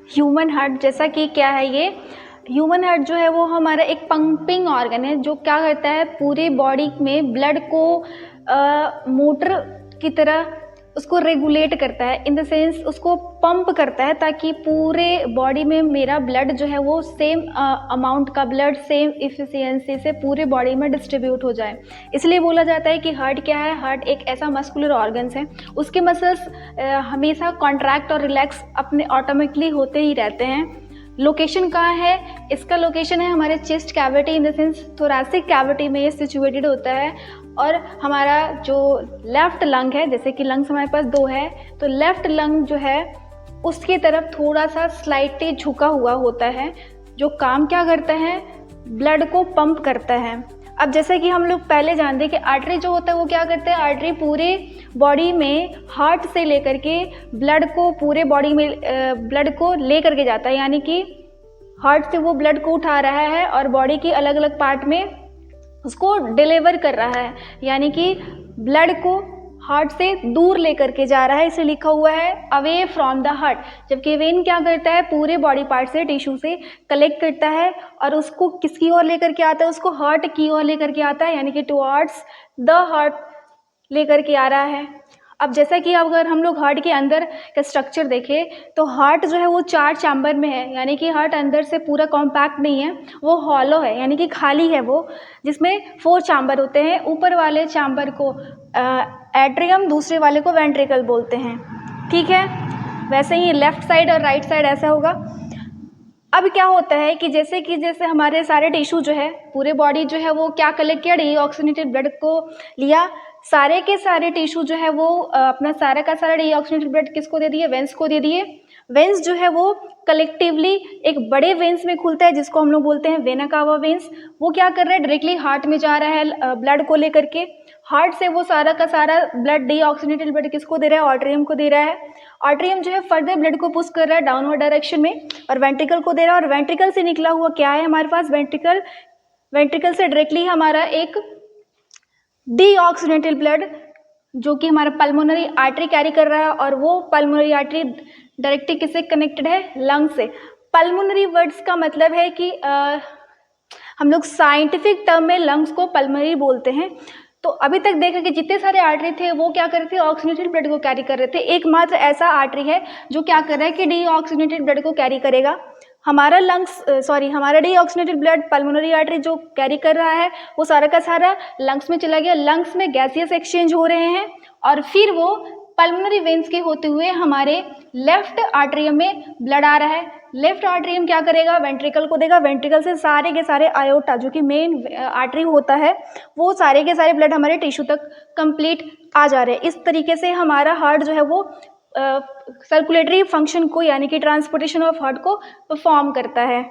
Human heart, जैसा कि क्या है ये ह्यूमन हार्ट जो है वो हमारा एक पंपिंग ऑर्गन है जो क्या करता है पूरे बॉडी में ब्लड को मोटर की तरह उसको रेगुलेट करता है, इन द सेंस उसको पंप करता है ताकि पूरे बॉडी में मेरा ब्लड जो है वो सेम अमाउंट का ब्लड सेम इफिशियंसी से पूरे बॉडी में डिस्ट्रीब्यूट हो जाए। इसलिए बोला जाता है कि हार्ट क्या है, हार्ट एक ऐसा मस्कुलर ऑर्गन्स है, उसके मसल्स हमेशा कॉन्ट्रैक्ट और रिलैक्स अपने ऑटोमेटिकली होते ही रहते हैं। लोकेशन कहाँ है, इसका लोकेशन है हमारे chest cavity, in the sense thoracic cavity में ये सिचुएटेड होता है। और हमारा जो लेफ़्ट लंग है, जैसे कि लंग्स हमारे पास दो है, तो लेफ़्ट लंग जो है उसकी तरफ थोड़ा सा स्लाइटली झुका हुआ होता है, जो काम क्या करता है, ब्लड को पंप करता है। अब जैसे कि हम लोग पहले जानते हैं कि आर्टरी जो होता है वो क्या करता है, आर्टरी पूरे बॉडी में हार्ट से लेकर के ब्लड को पूरे बॉडी में ब्लड को ले करके जाता है, यानी कि हार्ट से वो ब्लड को उठा रहा है और बॉडी की अलग अलग पार्ट में उसको डिलीवर कर रहा है, यानी कि ब्लड को हार्ट से दूर लेकर के जा रहा है, इसे लिखा हुआ है अवे फ्रॉम द हार्ट। जबकि वेन क्या करता है, पूरे बॉडी पार्ट से टिश्यू से कलेक्ट करता है और उसको किसकी ओर लेकर के आता है, उसको हार्ट की ओर लेकर के आता है, यानी कि टुवर्ड्स द हार्ट लेकर के आ रहा है। अब जैसा कि अगर हम लोग हार्ट के अंदर का स्ट्रक्चर देखें तो हार्ट जो है वो 4 चैम्बर में है, यानी कि हार्ट अंदर से पूरा कॉम्पैक्ट नहीं है, वो हॉलो है, यानी कि खाली है वो, जिसमें 4 चैम्बर होते हैं। ऊपर वाले चैम्बर को एट्रियम, दूसरे वाले को वेंट्रिकल बोलते हैं, ठीक है। वैसे ही लेफ्ट साइड और राइट साइड ऐसा होगा। अब क्या होता है कि जैसे हमारे सारे टिश्यू जो है पूरे बॉडी जो है वो क्या कलेक्ट किया, डीऑक्सीनेटेड ब्लड को लिया, सारे के सारे टिश्यू जो है वो अपना सारा का सारा डीऑक्सीनेटेड ब्लड किसको दे दिए, वेंस को दे दिए। वेंस जो है वो कलेक्टिवली एक बड़े वेंस में खुलता है जिसको हम लोग बोलते हैं वेना कावा वेंस। वो क्या कर रहा है, डायरेक्टली हार्ट में जा रहा है ब्लड को लेकर के। हार्ट से वो सारा का सारा ब्लड डीऑक्सीनेटेड ब्लड किसको दे रहा है, आर्टरियम को दे रहा है। आर्टरियम जो है फर्दर ब्लड को पुश कर रहा है डाउनवर्ड डायरेक्शन में और वेंट्रिकल को दे रहा है। और वेंट्रिकल से निकला हुआ क्या है हमारे पास, वेंट्रिकल से डायरेक्टली हमारा एक डीऑक्सीनेटेड ब्लड जो कि हमारा पल्मोनरी आर्टरी कैरी कर रहा है, और वो पल्मोनरी आर्टरी डायरेक्टली किससे कनेक्टेड है, लंग से। पल्मोनरी वर्ड्स का मतलब है कि हम लोग साइंटिफिक टर्म में लंग्स को पल्मोनरी बोलते हैं। तो अभी तक देखा कि जितने सारे आर्टरी थे वो क्या कर रहे थे, ऑक्सीनेटेड ब्लड को कैरी कर रहे थे। एकमात्र ऐसा आर्टरी है जो क्या कर रहा है कि डीऑक्सीनेटेड ब्लड को कैरी करेगा। हमारा डीऑक्सीनेटेड ब्लड पल्मोनरी आर्टरी जो कैरी कर रहा है वो सारा का सारा लंग्स में चला गया। लंग्स में गैसियस एक्सचेंज हो रहे हैं और फिर वो पल्मोनरी वेन्स के होते हुए हमारे लेफ्ट आर्टरियम में ब्लड आ रहा है। लेफ्ट आर्टरियम क्या करेगा, वेंट्रिकल को देगा। वेंट्रिकल से सारे के सारे आयोटा जो कि मेन आर्टरी होता है वो सारे के सारे ब्लड हमारे टिश्यू तक कंप्लीट आ जा रहे हैं। इस तरीके से हमारा हार्ट जो है वो सर्कुलेटरी फंक्शन को, यानी कि ट्रांसपोर्टेशन ऑफ हार्ट को परफॉर्म करता है।